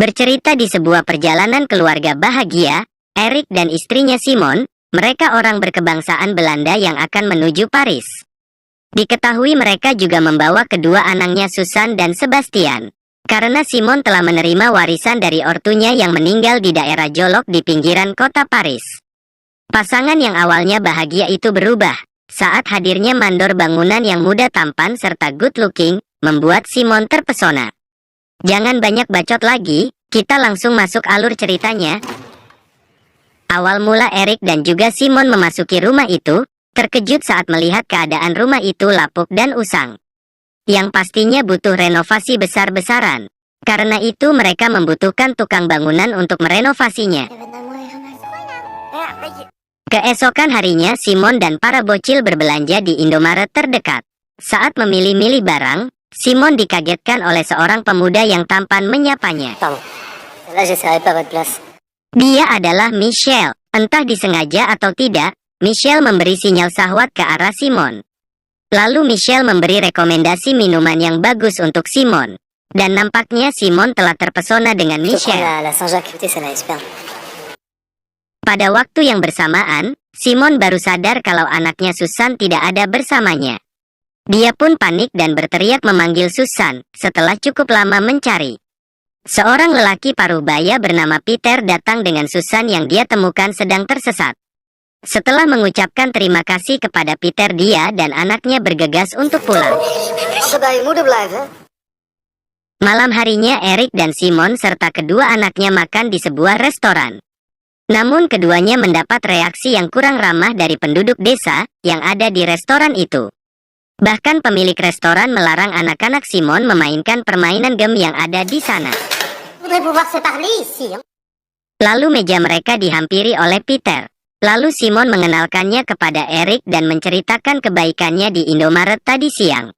Bercerita di sebuah perjalanan keluarga bahagia, Erik dan istrinya Simon, mereka orang berkebangsaan Belanda yang akan menuju Paris. Diketahui mereka juga membawa kedua anaknya Susan dan Sebastian. Karena Simon telah menerima warisan dari ortunya yang meninggal di daerah Jolok di pinggiran kota Paris. Pasangan yang awalnya bahagia itu berubah saat hadirnya mandor bangunan yang muda tampan serta good looking, membuat Simon terpesona. Jangan banyak bacot lagi, kita langsung masuk alur ceritanya. Awal mula Erik dan juga Simon memasuki rumah itu, terkejut saat melihat keadaan rumah itu lapuk dan usang. Yang pastinya butuh renovasi besar-besaran. Karena itu mereka membutuhkan tukang bangunan untuk merenovasinya. Keesokan harinya Simon dan para bocil berbelanja di Indomaret terdekat. Saat memilih-milih barang, Simon dikagetkan oleh seorang pemuda yang tampan menyapanya. Dia adalah Michelle. Entah disengaja atau tidak, Michelle memberi sinyal syahwat ke arah Simon. Lalu Michelle memberi rekomendasi minuman yang bagus untuk Simon. Dan nampaknya Simon telah terpesona dengan Michelle. Pada waktu yang bersamaan, Simon baru sadar kalau anaknya Susan tidak ada bersamanya. Dia pun panik dan berteriak memanggil Susan, setelah cukup lama mencari. Seorang lelaki parubaya bernama Peter datang dengan Susan yang dia temukan sedang tersesat. Setelah mengucapkan terima kasih kepada Peter, dia dan anaknya bergegas untuk pulang. Malam harinya Erik dan Simon serta kedua anaknya makan di sebuah restoran. Namun keduanya mendapat reaksi yang kurang ramah dari penduduk desa yang ada di restoran itu. Bahkan pemilik restoran melarang anak-anak Simon memainkan permainan game yang ada di sana. Lalu meja mereka dihampiri oleh Peter. Lalu Simon mengenalkannya kepada Erik dan menceritakan kebaikannya di Indomaret tadi siang.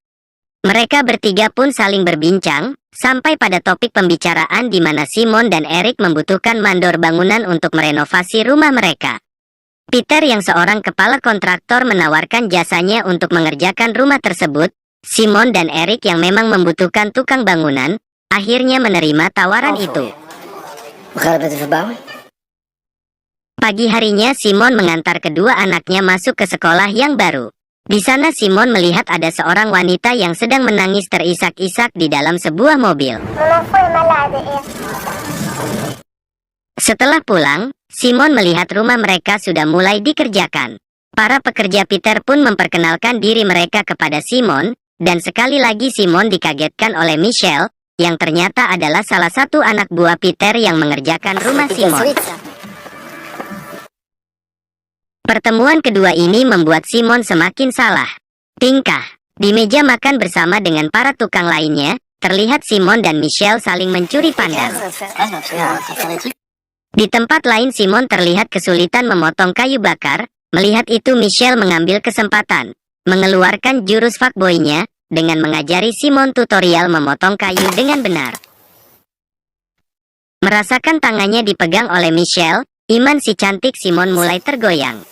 Mereka bertiga pun saling berbincang, sampai pada topik pembicaraan di mana Simon dan Erik membutuhkan mandor bangunan untuk merenovasi rumah mereka. Peter yang seorang kepala kontraktor menawarkan jasanya untuk mengerjakan rumah tersebut. Simon dan Erik yang memang membutuhkan tukang bangunan, akhirnya menerima tawaran itu. Pagi harinya Simon mengantar kedua anaknya masuk ke sekolah yang baru. Di sana Simon melihat ada seorang wanita yang sedang menangis terisak-isak di dalam sebuah mobil. Setelah pulang, Simon melihat rumah mereka sudah mulai dikerjakan. Para pekerja Peter pun memperkenalkan diri mereka kepada Simon, dan sekali lagi Simon dikagetkan oleh Michelle, yang ternyata adalah salah satu anak buah Peter yang mengerjakan rumah Simon. Pertemuan kedua ini membuat Simon semakin salah tingkah. Di meja makan bersama dengan para tukang lainnya, terlihat Simon dan Michelle saling mencuri pandang. Di tempat lain Simon terlihat kesulitan memotong kayu bakar. Melihat itu Michelle mengambil kesempatan, mengeluarkan jurus fuckboy-nya, dengan mengajari Simon tutorial memotong kayu dengan benar. Merasakan tangannya dipegang oleh Michelle, iman si cantik Simon mulai tergoyang.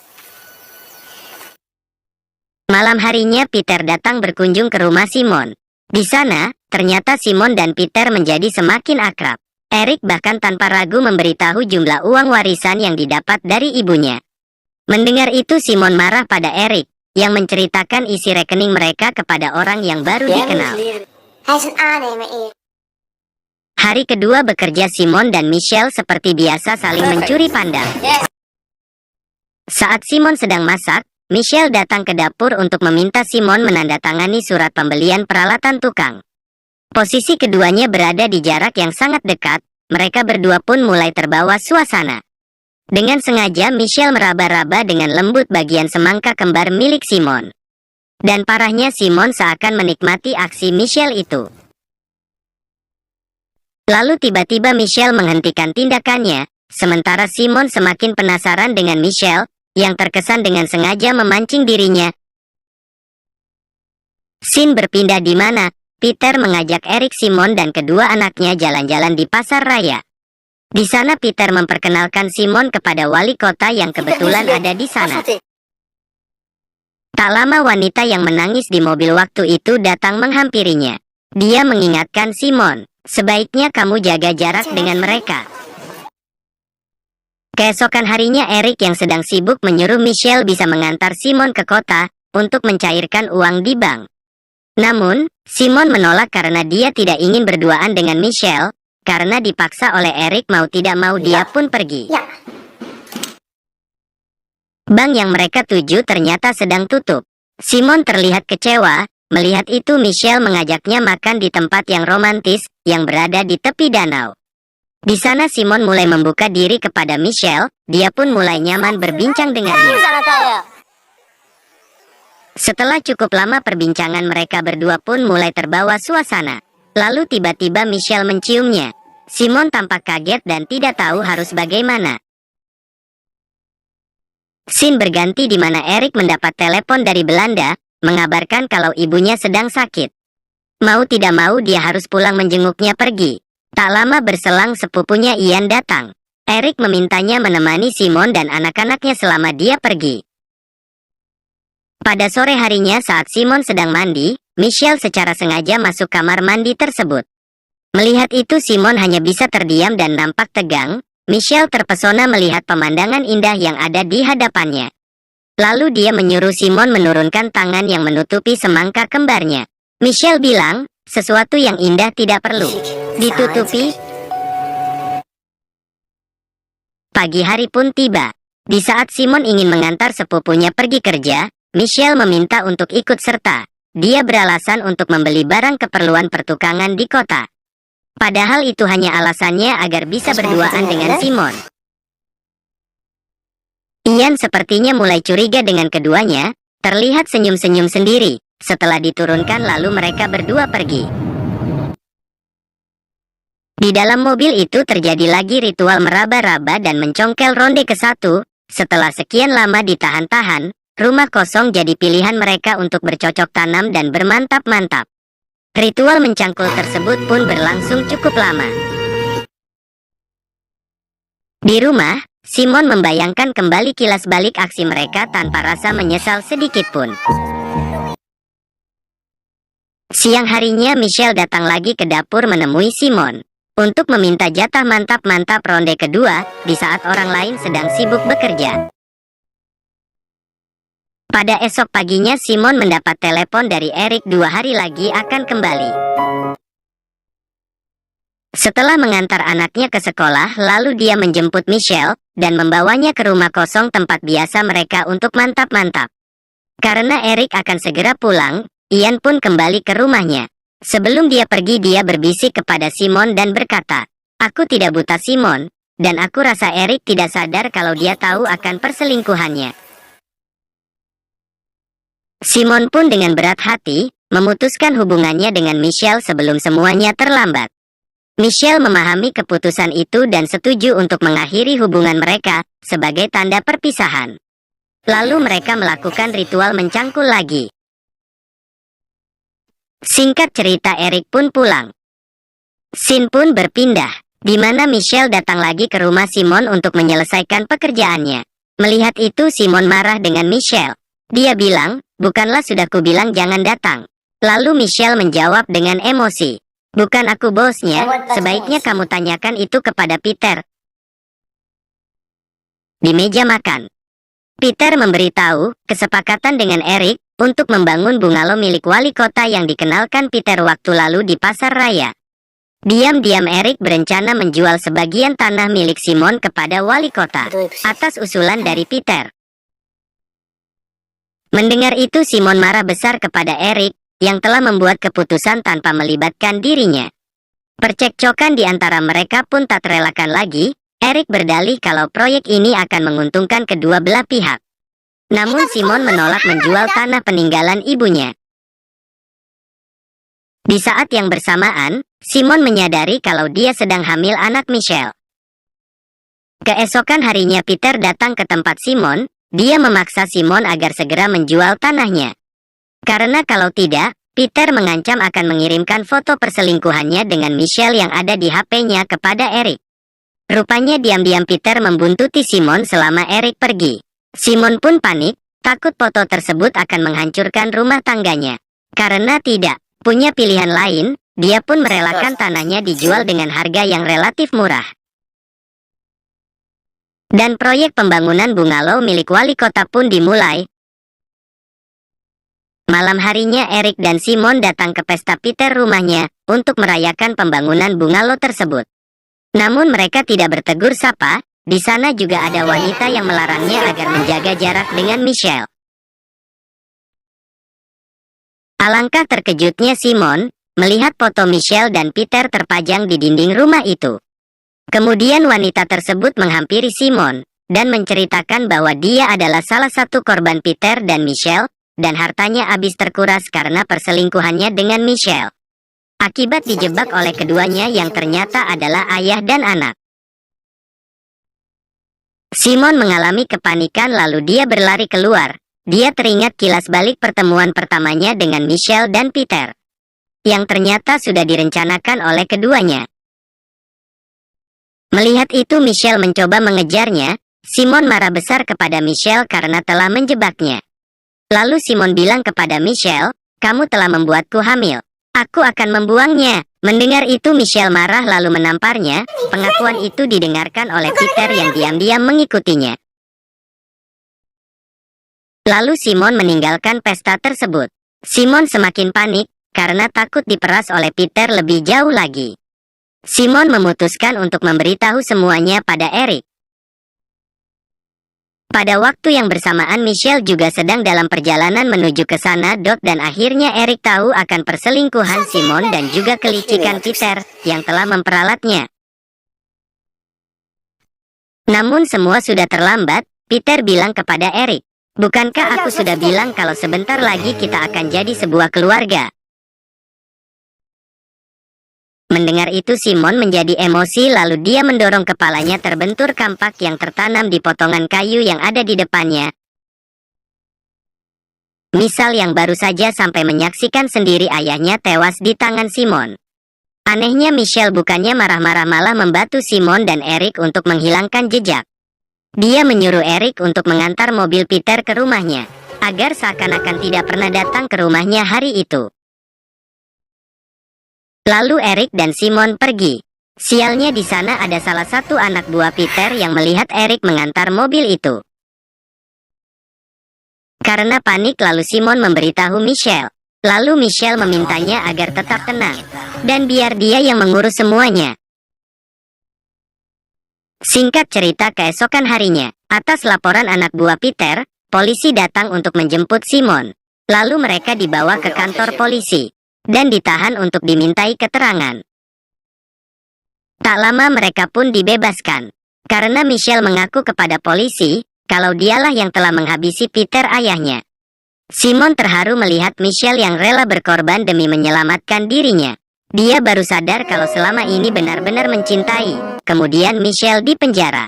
Malam harinya Peter datang berkunjung ke rumah Simon. Di sana, ternyata Simon dan Peter menjadi semakin akrab. Erik bahkan tanpa ragu memberitahu jumlah uang warisan yang didapat dari ibunya. Mendengar itu Simon marah pada Erik, yang menceritakan isi rekening mereka kepada orang yang baru dikenal. Hari kedua bekerja Simon dan Michelle seperti biasa saling mencuri pandang. Saat Simon sedang masak, Michelle datang ke dapur untuk meminta Simon menandatangani surat pembelian peralatan tukang. Posisi keduanya berada di jarak yang sangat dekat, mereka berdua pun mulai terbawa suasana. Dengan sengaja Michelle meraba-raba dengan lembut bagian semangka kembar milik Simon. Dan parahnya Simon seakan menikmati aksi Michelle itu. Lalu tiba-tiba Michelle menghentikan tindakannya, sementara Simon semakin penasaran dengan Michelle, yang terkesan dengan sengaja memancing dirinya. Scene berpindah di mana Peter mengajak Erik, Simon dan kedua anaknya jalan-jalan di pasar raya. Di sana Peter memperkenalkan Simon kepada wali kota yang kebetulan ada di sana. Tak lama wanita yang menangis di mobil waktu itu datang menghampirinya. Dia mengingatkan Simon Sebaiknya kamu jaga jarak dengan mereka. Keesokan harinya Eric yang sedang sibuk menyuruh Michelle bisa mengantar Simon ke kota untuk mencairkan uang di bank. Namun, Simon menolak karena dia tidak ingin berduaan dengan Michelle, karena dipaksa oleh Eric mau tidak mau dia pun pergi. Bank yang mereka tuju ternyata sedang tutup. Simon terlihat kecewa, melihat itu Michelle mengajaknya makan di tempat yang romantis, yang berada di tepi danau. Di sana Simon mulai membuka diri kepada Michelle, dia pun mulai nyaman berbincang dengannya. Setelah cukup lama perbincangan mereka berdua pun mulai terbawa suasana. Lalu tiba-tiba Michelle menciumnya. Simon tampak kaget dan tidak tahu harus bagaimana. Scene berganti di mana Eric mendapat telepon dari Belanda, mengabarkan kalau ibunya sedang sakit. Mau tidak mau dia harus pulang menjenguknya pergi. Tak lama berselang sepupunya Ian datang. Eric memintanya menemani Simon dan anak-anaknya selama dia pergi. Pada sore harinya saat Simon sedang mandi, Michelle secara sengaja masuk kamar mandi tersebut. Melihat itu Simon hanya bisa terdiam dan nampak tegang. Michelle terpesona melihat pemandangan indah yang ada di hadapannya. Lalu dia menyuruh Simon menurunkan tangan yang menutupi semangka kembarnya. Michelle bilang, sesuatu yang indah tidak perlu ditutupi. Pagi hari pun tiba. Di saat Simon ingin mengantar sepupunya pergi kerja, Michelle meminta untuk ikut serta. Dia beralasan untuk membeli barang keperluan pertukangan di kota. Padahal itu hanya alasannya agar bisa berduaan dengan Simon. Ian sepertinya mulai curiga dengan keduanya, terlihat senyum-senyum sendiri. Setelah diturunkan lalu mereka berdua pergi. Di dalam mobil itu terjadi lagi ritual meraba-raba dan mencongkel ronde ke-1. Setelah sekian lama ditahan-tahan, rumah kosong jadi pilihan mereka untuk bercocok tanam dan bermantap-mantap. Ritual mencangkul tersebut pun berlangsung cukup lama. Di rumah, Simon membayangkan kembali kilas balik aksi mereka tanpa rasa menyesal sedikit pun. Siang harinya Michelle datang lagi ke dapur menemui Simon untuk meminta jatah mantap-mantap ronde kedua di saat orang lain sedang sibuk bekerja. Pada esok paginya Simon mendapat telepon dari Eric 2 hari lagi akan kembali. Setelah mengantar anaknya ke sekolah, lalu dia menjemput Michelle dan membawanya ke rumah kosong tempat biasa mereka untuk mantap-mantap. Karena Eric akan segera pulang, Ian pun kembali ke rumahnya. Sebelum dia pergi dia berbisik kepada Simon dan berkata, "Aku tidak buta Simon, dan aku rasa Eric tidak sadar kalau dia tahu akan perselingkuhannya." Simon pun dengan berat hati, memutuskan hubungannya dengan Michelle sebelum semuanya terlambat. Michelle memahami keputusan itu dan setuju untuk mengakhiri hubungan mereka sebagai tanda perpisahan. Lalu mereka melakukan ritual mencangkul lagi. Singkat cerita Eric pun pulang. Scene pun berpindah, di mana Michelle datang lagi ke rumah Simon untuk menyelesaikan pekerjaannya. Melihat itu Simon marah dengan Michelle. Dia bilang, "Bukanlah sudah kubilang jangan datang." Lalu Michelle menjawab dengan emosi, "Bukan aku bosnya, sebaiknya kamu tanyakan itu kepada Peter." Di meja makan, Peter memberitahu kesepakatan dengan Eric untuk membangun bungalow milik wali kota yang dikenalkan Peter waktu lalu di pasar raya. Diam-diam Eric berencana menjual sebagian tanah milik Simon kepada wali kota atas usulan dari Peter. Mendengar itu Simon marah besar kepada Eric yang telah membuat keputusan tanpa melibatkan dirinya. Percekcokan di antara mereka pun tak terelakkan lagi. Eric berdalih kalau proyek ini akan menguntungkan kedua belah pihak. Namun Simon menolak menjual tanah peninggalan ibunya. Di saat yang bersamaan, Simon menyadari kalau dia sedang hamil anak Michelle. Keesokan harinya Peter datang ke tempat Simon. Dia memaksa Simon agar segera menjual tanahnya. Karena kalau tidak, Peter mengancam akan mengirimkan foto perselingkuhannya dengan Michelle yang ada di HP-nya kepada Eric. Rupanya diam-diam Peter membuntuti Simon selama Eric pergi. Simon pun panik, takut foto tersebut akan menghancurkan rumah tangganya. Karena tidak punya pilihan lain, dia pun merelakan tanahnya dijual dengan harga yang relatif murah. Dan proyek pembangunan bungalow milik wali kota pun dimulai. Malam harinya Eric dan Simon datang ke pesta Peter rumahnya untuk merayakan pembangunan bungalow tersebut. Namun mereka tidak bertegur sapa. Di sana juga ada wanita yang melarangnya agar menjaga jarak dengan Michelle. Alangkah terkejutnya Simon melihat foto Michelle dan Peter terpajang di dinding rumah itu. Kemudian wanita tersebut menghampiri Simon dan menceritakan bahwa dia adalah salah satu korban Peter dan Michelle, dan hartanya habis terkuras karena perselingkuhannya dengan Michelle. Akibat dijebak oleh keduanya yang ternyata adalah ayah dan anak. Simon mengalami kepanikan lalu dia berlari keluar. Dia teringat kilas balik pertemuan pertamanya dengan Michelle dan Peter, yang ternyata sudah direncanakan oleh keduanya. Melihat itu Michelle mencoba mengejarnya. Simon marah besar kepada Michelle karena telah menjebaknya. Lalu Simon bilang kepada Michelle, "Kamu telah membuatku hamil. Aku akan membuangnya." Mendengar itu Michelle marah lalu menamparnya. Pengakuan itu didengarkan oleh Peter yang diam-diam mengikutinya. Lalu Simon meninggalkan pesta tersebut. Simon semakin panik karena takut diperas oleh Peter lebih jauh lagi. Simon memutuskan untuk memberitahu semuanya pada Eric. Pada waktu yang bersamaan Michelle juga sedang dalam perjalanan menuju ke sana. Dan akhirnya Eric tahu akan perselingkuhan Simon dan juga kelicikan Peter yang telah memperalatnya. Namun semua sudah terlambat. Peter bilang kepada Eric, "Bukankah aku sudah bilang kalau sebentar lagi kita akan jadi sebuah keluarga?" Mendengar itu Simon menjadi emosi lalu dia mendorong kepalanya terbentur kampak yang tertanam di potongan kayu yang ada di depannya. Misal yang baru saja sampai menyaksikan sendiri ayahnya tewas di tangan Simon. Anehnya Michelle bukannya marah-marah malah membantu Simon dan Eric untuk menghilangkan jejak. Dia menyuruh Eric untuk mengantar mobil Peter ke rumahnya, agar seakan-akan tidak pernah datang ke rumahnya hari itu. Lalu Eric dan Simon pergi. Sialnya di sana ada salah satu anak buah Peter yang melihat Eric mengantar mobil itu. Karena panik lalu Simon memberitahu Michelle. Lalu Michelle memintanya agar tetap tenang dan biar dia yang mengurus semuanya. Singkat cerita keesokan harinya, atas laporan anak buah Peter, polisi datang untuk menjemput Simon. Lalu mereka dibawa ke kantor polisi dan ditahan untuk dimintai keterangan. Tak lama mereka pun dibebaskan, karena Michelle mengaku kepada polisi, kalau dialah yang telah menghabisi Peter ayahnya. Simon terharu melihat Michelle yang rela berkorban demi menyelamatkan dirinya. Dia baru sadar kalau selama ini benar-benar mencintai. Kemudian Michelle dipenjara.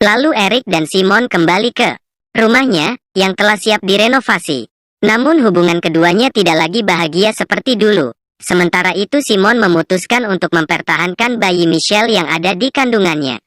Lalu Eric dan Simon kembali ke rumahnya, yang telah siap direnovasi. Namun hubungan keduanya tidak lagi bahagia seperti dulu. Sementara itu Simon memutuskan untuk mempertahankan bayi Michelle yang ada di kandungannya.